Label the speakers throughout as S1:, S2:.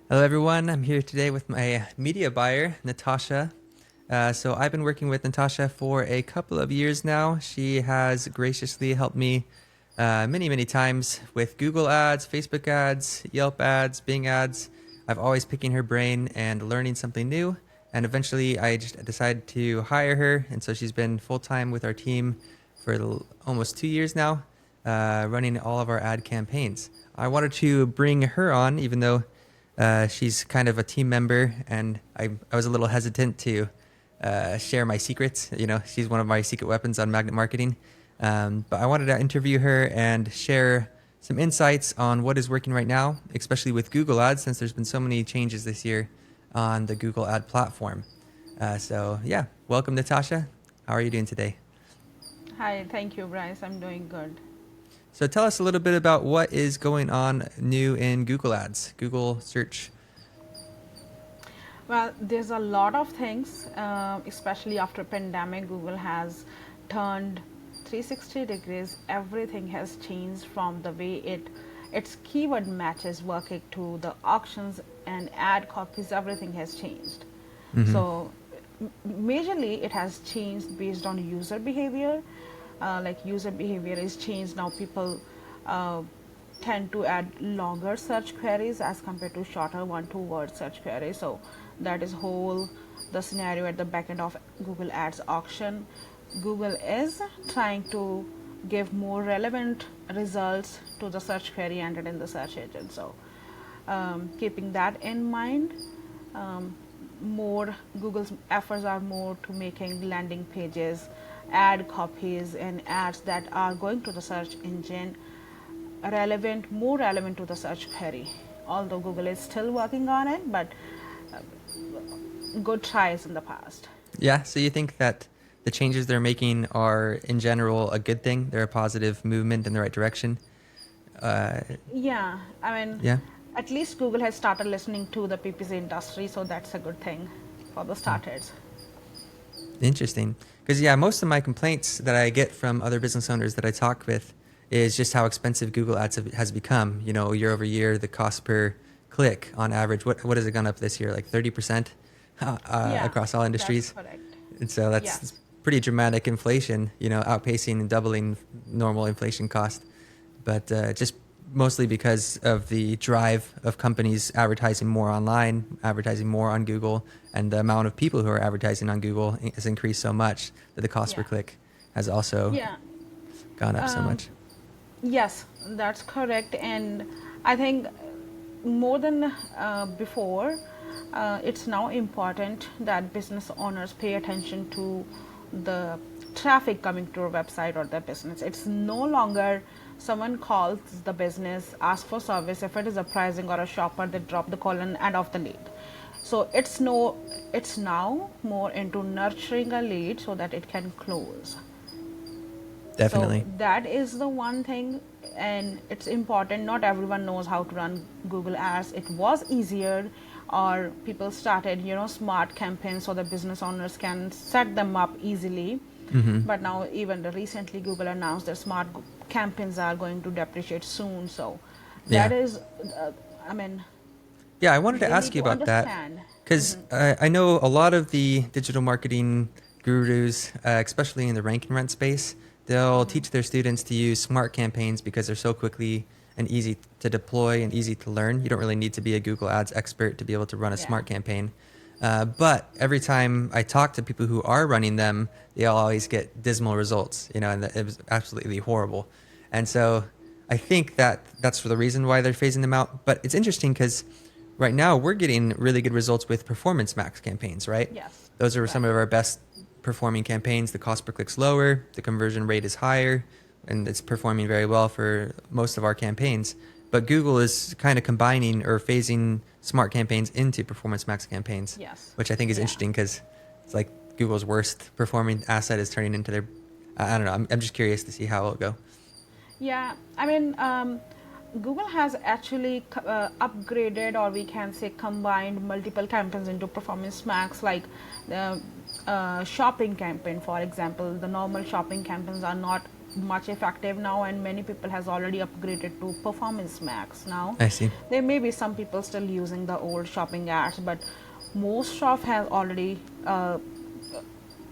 S1: Hello, everyone. I'm here today with my media buyer, Natasha. So I've been working with Natasha for a couple of years now. She has graciously helped me many times with Google ads, Facebook ads, Yelp ads, Bing ads. I've always picking her brain and learning something new. And eventually I just decided to hire her. And so she's been full time with our team for almost 2 years now, running all of our ad campaigns. I wanted to bring her on, even though she's kind of a team member, and I was a little hesitant to share my secrets. You know, she's one of my secret weapons on magnet marketing. But I wanted to interview her and share some insights on what is working right now, especially with Google Ads, since there's been so many changes this year on the Google Ad platform. So, welcome, Natasha. How are you doing today?
S2: Hi, thank you, Bryce. I'm doing good.
S1: So tell us a little bit about what is going on new in Google Ads, Google search.
S2: Well, there's a lot of things, especially after pandemic. Google has turned 360 degrees. Everything has changed from the way its keyword matches working to the auctions and ad copies. Everything has changed.
S1: Mm-hmm.
S2: So, majorly, it has changed based on user behavior. Like user behavior is changed now. People uh, tend to add longer search queries as compared to shorter one two word search queries. So that is whole the scenario at the back end of Google Ads auction. Google is trying to give more relevant results to the search query entered in the search engine. So keeping that in mind, um, more Google's efforts are more to making landing pages, ad copies, and ads that are going to the search engine more relevant to the search query. Although Google is still working on it, but good tries in the past.
S1: Yeah, so you think that the changes they're making are, in general, a good thing? They're a positive movement in the right direction? Uh,
S2: Yeah, I mean,
S1: yeah.
S2: at least Google has started listening to the PPC industry, so that's a good thing for the
S1: Hmm.
S2: starters.
S1: Interesting. Because, yeah, most of my complaints that I get from other business owners that I talk with is just how expensive Google Ads has become. You know, year over year, the cost per click on average, what has it gone up this year? Like 30%
S2: Yeah,
S1: across all
S2: that's
S1: industries?
S2: correct.
S1: And so that's
S2: Yes.
S1: pretty dramatic inflation, you know, outpacing and doubling normal inflation cost. But just mostly because of the drive of companies advertising more online, advertising more on Google, and the amount of people who are advertising on Google has increased so much that the cost per
S2: Yeah.
S1: click has also
S2: Yeah.
S1: gone up so
S2: Um,
S1: much.
S2: yes, that's correct. And I think more than before, it's now important that business owners pay attention to the traffic coming to our website or their business. It's no longer someone calls the business, asks for service. If it is a pricing or a shopper, they drop the call and end off the lead. So it's now more into nurturing a lead so that it can close. So
S1: Definitely.
S2: that is the one thing, and it's important. Not everyone knows how to run Google Ads. It was easier, or people started, smart campaigns so the business owners can set them up easily.
S1: Hmm.
S2: But now, even recently, Google announced that campaigns are going to depreciate soon. So that
S1: Yeah.
S2: is, I mean,
S1: Yeah, I wanted to
S2: they
S1: ask
S2: need
S1: you
S2: to
S1: about that
S2: understand.
S1: because I know a lot of the digital marketing gurus, especially in the rank and rent space, they'll teach their students to use smart campaigns because they're so quickly and easy to deploy and easy to learn. You don't really need to be a Google Ads expert to be able to run a
S2: Yeah.
S1: smart campaign. But every time I talk to people who are running them, they always get dismal results, you know, and it was absolutely horrible. And so I think that that's for the reason why they're phasing them out. But it's interesting because right now we're getting really good results with performance max campaigns, right?
S2: Yes.
S1: Those are some
S2: Right.
S1: of our best performing campaigns. The cost per click's lower, the conversion rate is higher, and it's performing very well for most of our campaigns. But Google is kind of combining or phasing smart campaigns into performance max campaigns,
S2: Yes.
S1: which I think is
S2: Yeah.
S1: interesting because it's like Google's worst performing asset is turning into their. I don't know. I'm just curious to see how it'll go.
S2: Yeah, I mean, Google has actually upgraded, or we can say combined, multiple campaigns into Performance Max, like the shopping campaign, for example. The normal shopping campaigns are not much effective now, and many people has already upgraded to Performance Max now.
S1: I see.
S2: There may be some people still using the old shopping ads, but most shop has already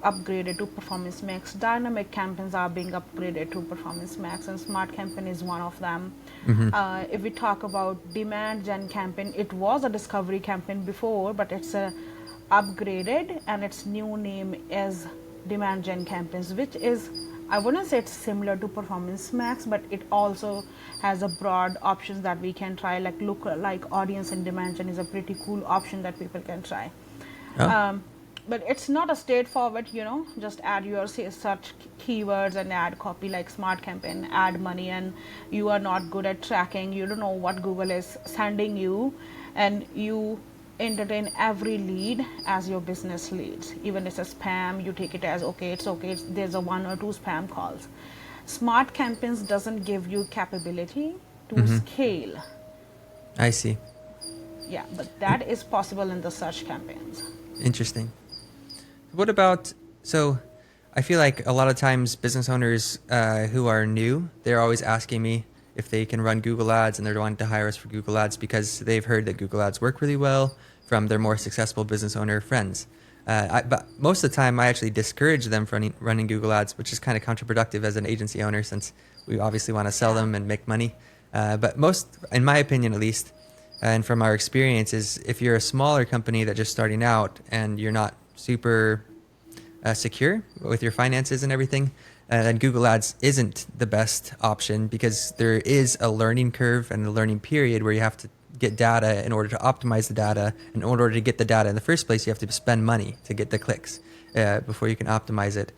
S2: upgraded to Performance Max. Dynamic campaigns are being upgraded to Performance Max, and Smart Campaign is one of them. If we talk about Demand Gen campaign, it was a discovery campaign before, but it's upgraded, and its new name is Demand Gen campaigns, which is, I wouldn't say it's similar to Performance Max, but it also has a broad options that we can try. Like look like audience and demand gen is a pretty cool option that people can try.
S1: Oh,
S2: But it's not a straightforward, just add your search keywords and add copy like Smart Campaign, add money, and you are not good at tracking, you don't know what Google is sending you, and you entertain every lead as your business leads. Even if it's a spam, you take it as okay, there's a one or two spam calls. Smart Campaigns doesn't give you capability to scale.
S1: I see.
S2: Yeah, but that is possible in the search campaigns.
S1: Interesting. What about, so I feel like a lot of times business owners who are new, they're always asking me if they can run Google Ads, and they're wanting to hire us for Google Ads because they've heard that Google Ads work really well from their more successful business owner friends. But most of the time, I actually discourage them from running Google Ads, which is kind of counterproductive as an agency owner, since we obviously want to sell them and make money. But most, in my opinion at least, and from our experience, is if you're a smaller company that's just starting out and you're not super secure with your finances and everything, then Google Ads isn't the best option, because there is a learning curve and a learning period where you have to get data in order to optimize the data. In order to get the data in the first place, you have to spend money to get the clicks before you can optimize it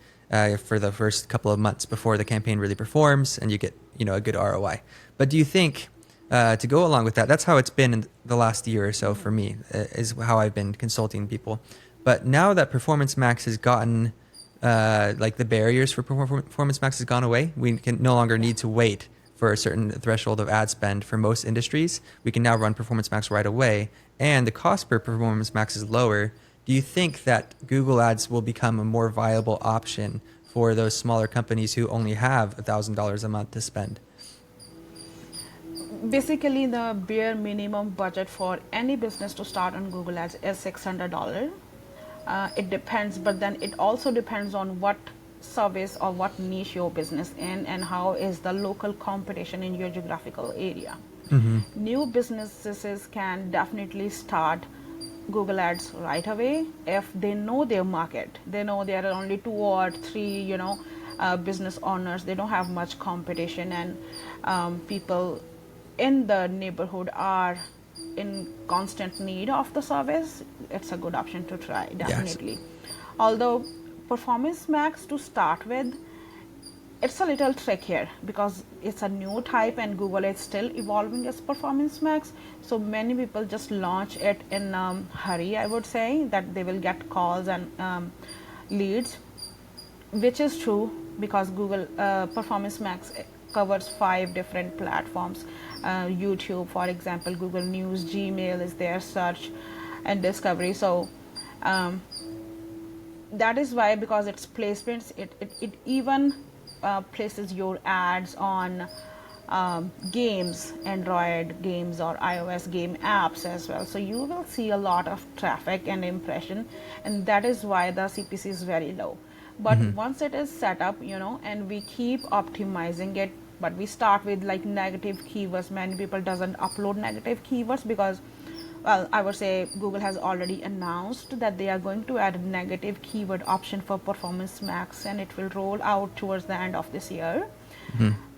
S1: for the first couple of months before the campaign really performs and you get a good ROI. But do you think to go along with that, that's how it's been in the last year or so for me, is how I've been consulting people. But now that Performance Max has gotten, like the barriers for Performance Max has gone away, we can no longer need to wait for a certain threshold of ad spend for most industries. We can now run Performance Max right away, and the cost per Performance Max is lower. Do you think that Google Ads will become a more viable option for those smaller companies who only have $1,000 a month to spend?
S2: Basically, the bare minimum budget for any business to start on Google Ads is $600. It depends, but then it also depends on what service or what niche your business in, and how is the local competition in your geographical area. New businesses can definitely start Google Ads right away if they know their market. They know there are only 2 or 3, business owners. They don't have much competition, and people in the neighborhood are in constant need of the service. It's a good option to try, definitely. Yes. Although Performance Max to start with, it's a little trickier because it's a new type and Google is still evolving its Performance Max. So many people just launch it in hurry, I would say, that they will get calls and leads, which is true because Google Performance Max covers 5 different platforms. YouTube, for example, Google News, Gmail is there, search and discovery. So that is why, because it's placements, it even places your ads on games, Android games or iOS game apps as well. So you will see a lot of traffic and impression, and that is why the CPC is very low. But once it is set up, and we keep optimizing it, but we start with like negative keywords. Many people doesn't upload negative keywords because, well, I would say Google has already announced that they are going to add a negative keyword option for Performance Max, and it will roll out towards the end of this year.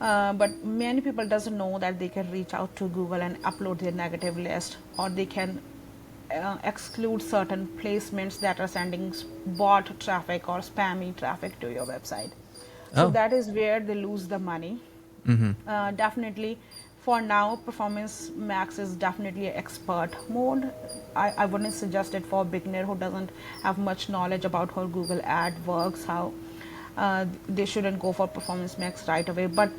S2: But many people doesn't know that they can reach out to Google and upload their negative list, or they can exclude certain placements that are sending bot traffic or spammy traffic to your website. So that is where they lose the money. Definitely, for now, Performance Max is definitely an expert mode. I wouldn't suggest it for a beginner who doesn't have much knowledge about how Google Ad works, how they shouldn't go for Performance Max right away. But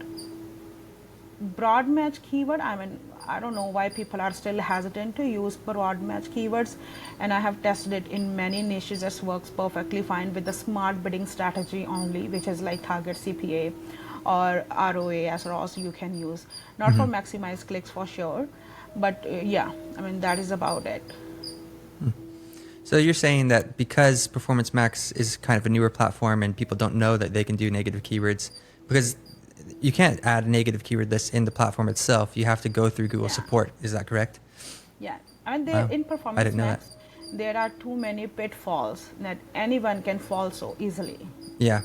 S2: broad match keyword, I don't know why people are still hesitant to use broad match keywords, and I have tested it in many niches. It works perfectly fine with the smart bidding strategy only, which is like target CPA or ROAS, ROS you can use. Not for maximize clicks for sure, but yeah, I mean, that is about it.
S1: So you're saying that because Performance Max is kind of a newer platform and people don't know that they can do negative keywords, because you can't add negative keyword lists in the platform itself. You have to go through Google
S2: Yeah.
S1: support. Is that correct?
S2: Yeah, I mean, there
S1: Wow.
S2: in
S1: I
S2: Performance
S1: didn't know that.
S2: Max, there are too many pitfalls that anyone can fall so easily.
S1: Yeah.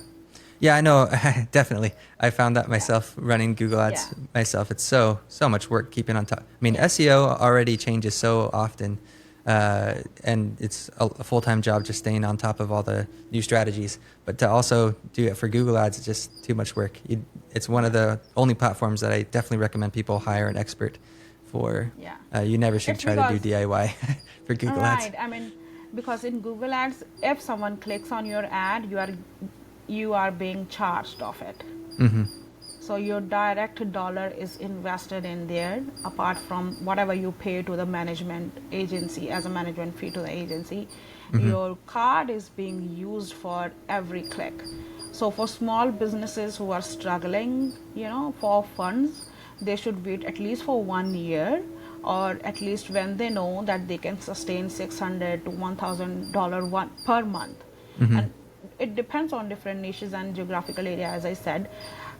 S1: Yeah, I know. Definitely. I found that
S2: Yeah,
S1: myself running Google
S2: yeah,
S1: Ads myself. It's so much work keeping on top. I mean,
S2: yeah,
S1: SEO already changes so often, and it's a full-time job just staying on top of all the new strategies. But to also do it for Google Ads is just too much work. It's one of
S2: yeah,
S1: the only platforms that I definitely recommend people hire an expert for.
S2: yeah.
S1: You never should
S2: It's
S1: try to do
S2: because,
S1: DIY for Google Ads.
S2: right, I mean, because in Google Ads, if someone clicks on your ad, you are being charged of it.
S1: Mm-hmm.
S2: So your direct dollar is invested in there, apart from whatever you pay to the management agency as a management fee to the agency.
S1: Mm-hmm.
S2: Your card is being used for every click. So for small businesses who are struggling, for funds, they should wait at least for 1 year, or at least when they know that they can sustain $600 to $1,000 per month.
S1: Mm-hmm.
S2: And it depends on different niches and geographical area, as I said.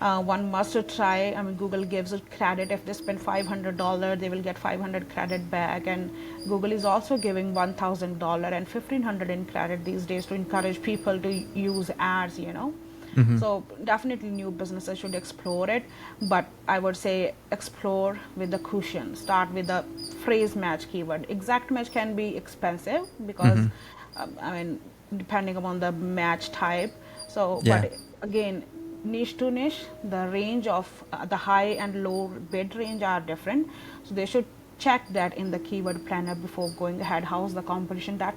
S2: One must try. I mean, Google gives a credit. If they spend $500, they will get 500 credit back. And Google is also giving $1,000 and 1,500 in credit these days to encourage people to use ads.
S1: Mm-hmm.
S2: So definitely new businesses should explore it, but I would say explore with the cushion. Start with the phrase match keyword. Exact match can be expensive because,
S1: Mm-hmm.
S2: I mean, depending upon the match type. So,
S1: Yeah.
S2: but again, niche to niche, the range of the high and low bid range are different. So they should check that in the keyword planner before going ahead. How's the competition? That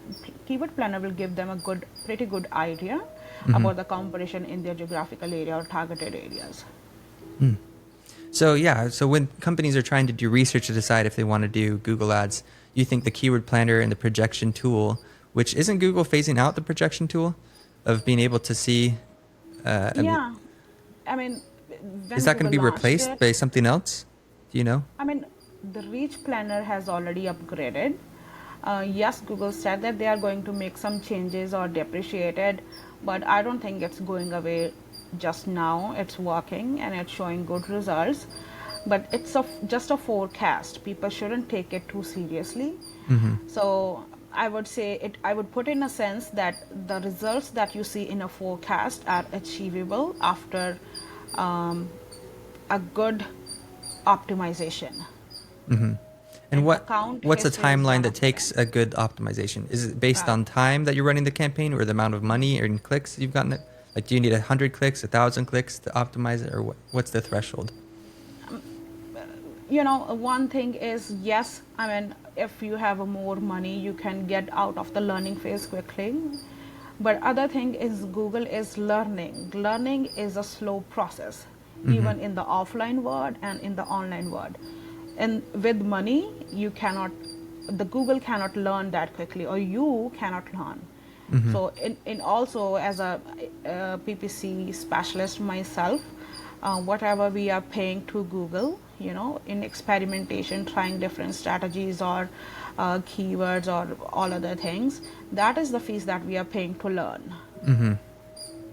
S2: keyword planner will give them a pretty good idea
S1: Mm-hmm.
S2: about the competition in their geographical area or targeted areas.
S1: So yeah, so when companies are trying to do research to decide if they want to do Google Ads, you think the keyword planner and the projection tool, which isn't Google phasing out the projection tool of being able to see,
S2: Yeah, I mean,
S1: is
S2: when
S1: that going
S2: Google
S1: to be
S2: launched
S1: replaced
S2: it,
S1: by something else? Do you know?
S2: I mean, the Reach Planner has already upgraded. Yes, Google said that they are going to make some changes or depreciate it, but I don't think it's going away just now. It's working and it's showing good results, but it's just a forecast. People shouldn't take it too seriously.
S1: Mm-hmm.
S2: So I would say it. I would put in a sense that the results that you see in a forecast are achievable after um, a good optimization.
S1: Mm-hmm. And
S2: And account
S1: what's a
S2: history is
S1: timeline
S2: one
S1: that
S2: of the
S1: takes
S2: things.
S1: a good optimization? Is it based
S2: Well,
S1: on time that you're running the campaign, or the amount of money or in clicks you've gotten it? Like, do you need 100 clicks, 1,000 clicks to optimize it, or what's the threshold?
S2: one thing is, yes, I mean, if you have more money, you can get out of the learning phase quickly. But other thing is, Google is learning. Learning is a slow process,
S1: Mm-hmm.
S2: even in the offline world and in the online world. And with money, the Google cannot learn that quickly, or you cannot learn.
S1: Mm-hmm.
S2: So, in also as a PPC specialist myself, whatever we are paying to Google, in experimentation, trying different strategies or keywords or all other things, that is the fees that we are paying to learn.
S1: Mm-hmm.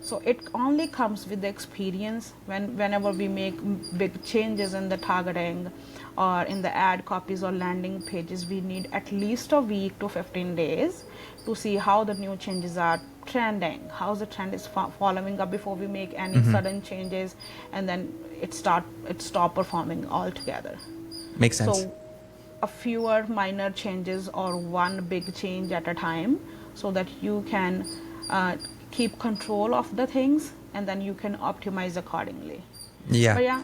S2: So it only comes with the experience. Whenever we make big changes in the targeting or in the ad copies or landing pages, we need at least a week to 15 days to see how the new changes are trending, how the trend is following up before we make any
S1: Mm-hmm.
S2: sudden changes, and then it stop performing altogether.
S1: Makes sense.
S2: So a fewer minor changes or one big change at a time, so that you can uh, keep control of the things, and then you can optimize accordingly.
S1: Yeah.
S2: But yeah,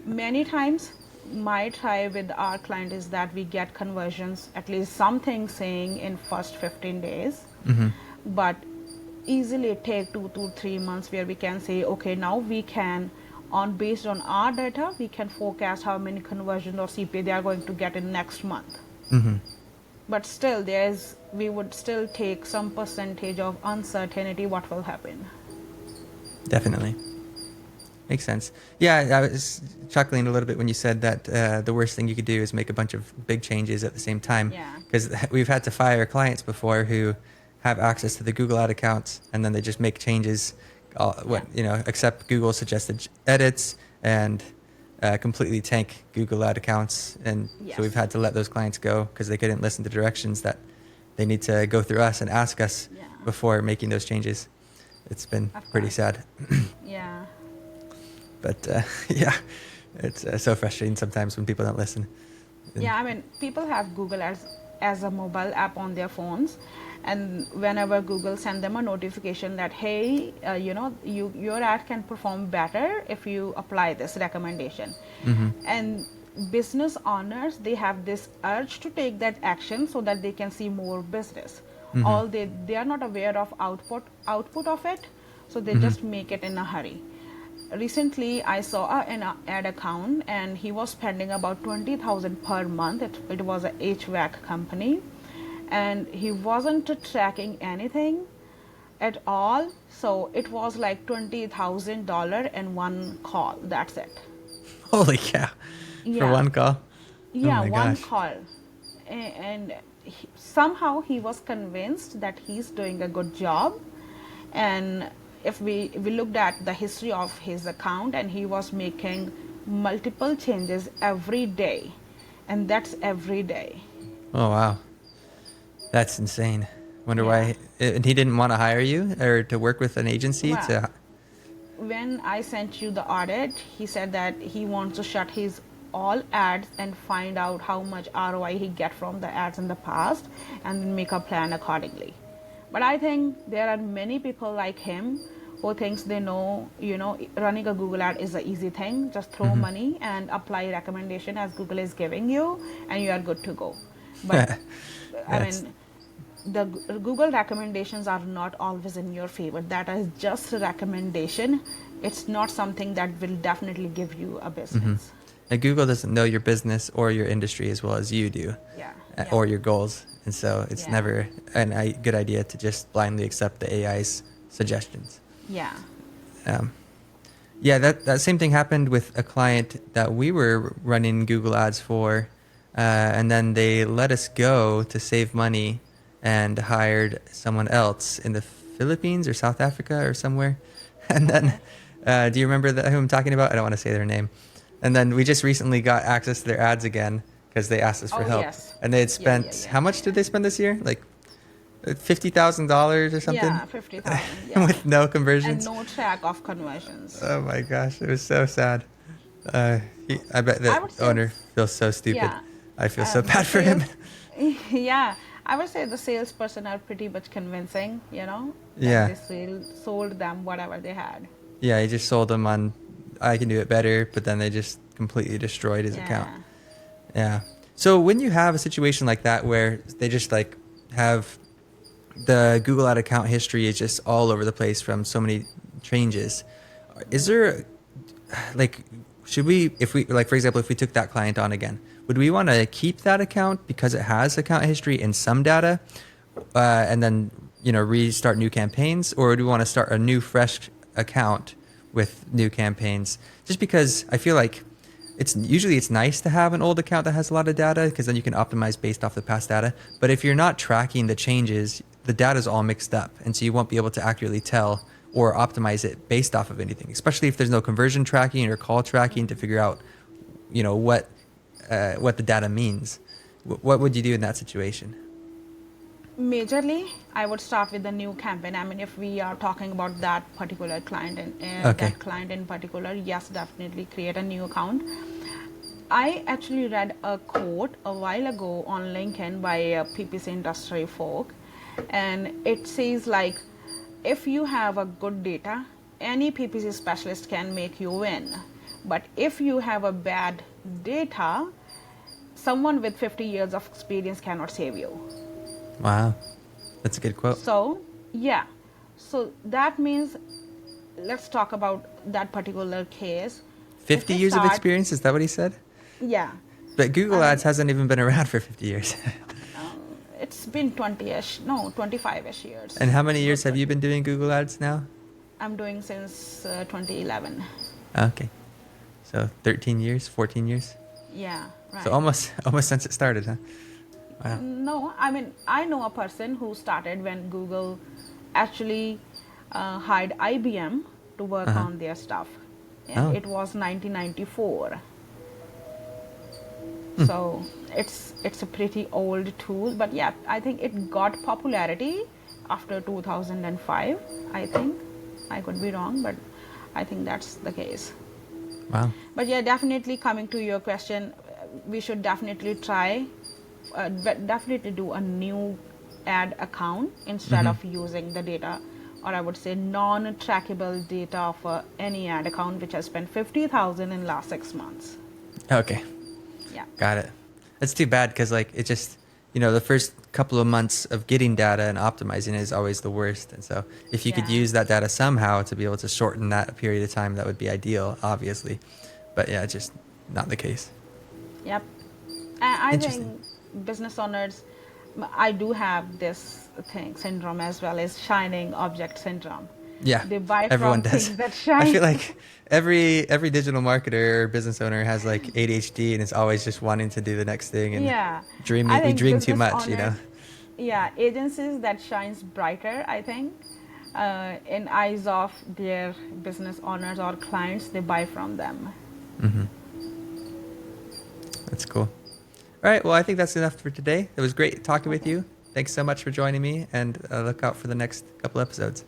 S2: many times my try with our client is that we get conversions, at least something saying in first 15 days,
S1: Mm-hmm.
S2: but easily take 2 to 3 months where we can say, okay, now we can, on based on our data, we can forecast how many conversions or CPA they are going to get in next month.
S1: Mm-hmm.
S2: But still, we would still take some percentage of uncertainty what will happen.
S1: Definitely. Makes sense. Yeah, I was chuckling a little bit when you said that the worst thing you could do is make a bunch of big changes at the same time.
S2: Yeah.
S1: Because we've had to fire clients before who have access to the Google ad accounts, and then they just make changes,
S2: Yeah.
S1: accept Google suggested edits, and completely tank Google ad accounts. And so we've
S2: Yes.
S1: had to let those clients go because they couldn't listen to directions that they need to go through us and ask us
S2: Yeah.
S1: before making those changes. It's been
S2: Of
S1: pretty
S2: course.
S1: sad.
S2: Yeah.
S1: But yeah, it's so frustrating sometimes when people don't listen. And
S2: Yeah, I mean, people have Google as a mobile app on their phones, and whenever Google send them a notification that hey, your ad can perform better if you apply this recommendation,
S1: mhm.
S2: and business owners, they have this urge to take that action so that they can see more business.
S1: Mhm.
S2: All they are not aware of output of it, so they
S1: Mhm.
S2: just make it in a hurry. Recently I saw an ad account, and he was spending about 20,000 per month. It was a HVAC company, and he wasn't tracking anything at all, so it was like $20,000 in one call, that's it.
S1: Holy cow! For
S2: Yeah.
S1: one call. Oh
S2: Yeah,
S1: my
S2: one
S1: gosh.
S2: call. And somehow he was convinced that he's doing a good job. And if we looked at the history of his account, and he was making multiple changes every day. And that's every day.
S1: Oh wow, that's insane. Wonder
S2: Yeah.
S1: why. And he didn't want to hire you or to work with an agency
S2: Well,
S1: to.
S2: when I sent you the audit, he said that he wants to shut his all ads and find out how much ROI he get from the ads in the past, and then make a plan accordingly. But I think there are many people like him who thinks they know, running a Google ad is an easy thing. Just throw
S1: Mhm.
S2: money and apply recommendation as Google is giving you, and you are good to go. But I
S1: That's.
S2: mean, the Google recommendations are not always in your favor. That is just a recommendation. It's not something that will definitely give you a
S1: Mhm.
S2: business.
S1: And Google doesn't know your business or your industry as well as you do,
S2: Yeah, yeah,
S1: or your goals, and so it's
S2: yeah,
S1: never a good idea to just blindly accept the AI's suggestions.
S2: yeah.
S1: Um, Yeah, that same thing happened with a client that we were running Google ads for, and then they let us go to save money and hired someone else in the Philippines or South Africa or somewhere. And then,
S2: Okay.
S1: do you remember who I'm talking about? I don't want to say their name. And then we just recently got access to their ads again because they asked us for
S2: Oh
S1: help.
S2: yes.
S1: And they had
S2: Yeah, yeah,
S1: spent,
S2: yeah,
S1: how
S2: yeah,
S1: much
S2: yeah.
S1: did they spend this year? Like $50,000 or something
S2: Yeah, 50,000. Yeah,
S1: with no
S2: and
S1: conversions.
S2: no track of conversions.
S1: Oh my gosh, it was so sad. I bet
S2: I
S1: the
S2: would say,
S1: owner feels so stupid.
S2: yeah,
S1: I feel so
S2: the
S1: bad for him.
S2: sales. Yeah, I would say the salesperson are pretty much convincing. That
S1: Yeah,
S2: they sold them whatever they had.
S1: yeah, he just sold him on, I can do it better, but then they just completely destroyed his account.
S2: Yeah.
S1: Yeah. So when you have a situation like that where they just like have the Google ad account history is just all over the place from so many changes, is there like, should we, if we, like, for example, if we took that client on again, would we want to keep that account because it has account history and some data, and then, restart new campaigns? Or do we want to start a new, fresh account with new campaigns? Just because I feel like it's nice to have an old account that has a lot of data because then you can optimize based off the past data. But if you're not tracking the changes, the data is all mixed up, and so you won't be able to accurately tell or optimize it based off of anything, especially if there's no conversion tracking or call tracking to figure out, what the data means. What would you do in that situation?
S2: Majorly, I would start with the new campaign. I mean, if we are talking about that particular client and
S1: Okay.
S2: that client in particular, yes, definitely create a new account. I actually read a quote a while ago on LinkedIn by a PPC industry folk, and it says like, if you have a good data, any PPC specialist can make you win. But if you have a bad data, someone with 50 years of experience cannot save you.
S1: Wow, that's a good quote.
S2: So, yeah. So that means, let's talk about that particular case. If
S1: 50
S2: you
S1: years of
S2: start,
S1: experience, is that what he said?
S2: yeah,
S1: But Google
S2: I
S1: Ads
S2: mean,
S1: hasn't even been around for 50 years.
S2: it's been 20ish, no, 25ish years.
S1: And how many years
S2: Good
S1: have you
S2: 20.
S1: been doing Google Ads now?
S2: I'm doing since 2011.
S1: Okay. So 13 years, 14 years.
S2: Yeah,
S1: So
S2: right.
S1: almost almost since it started, huh? Wow.
S2: No, I mean, I know a person who started when Google actually hired IBM to work
S1: Uh-huh.
S2: on their stuff. Yeah,
S1: Oh.
S2: it was 1994.
S1: Hmm.
S2: So it's a pretty old tool, but yeah, I think it got popularity after 2005. I think I could be wrong, but I think that's the case.
S1: Wow.
S2: But yeah, definitely coming to your question, we should definitely try, definitely do a new ad account instead
S1: Mm-hmm.
S2: of using the data, or I would say non-trackable data for any ad account which has spent 50,000 in last 6 months.
S1: Okay.
S2: Yeah,
S1: Got it. That's too bad because like it just the first couple of months of getting data and optimizing it is always the worst. And so if you could
S2: yeah,
S1: use that data somehow to be able to shorten that period of time, that would be ideal, obviously. But yeah, just not the case.
S2: yep. And I
S1: Interesting.
S2: think business owners, I do have this thing syndrome as well as shining object syndrome.
S1: Yeah,
S2: They buy
S1: everyone
S2: from
S1: does.
S2: things that
S1: I
S2: shine.
S1: feel like every digital marketer or business owner has like ADHD and is always just wanting to do the next thing and
S2: Yeah, I
S1: dreaming. We
S2: think
S1: dream too
S2: business
S1: much.
S2: owners, yeah, agencies that shines brighter, I think, in eyes of their business owners or clients, they buy from them.
S1: Hmm. That's cool. All right. Well, I think that's enough for today. It was great talking with
S2: Okay.
S1: you. Thanks so much for joining me, and look out for the next couple episodes.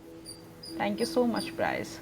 S2: Thank you so much, Bryce.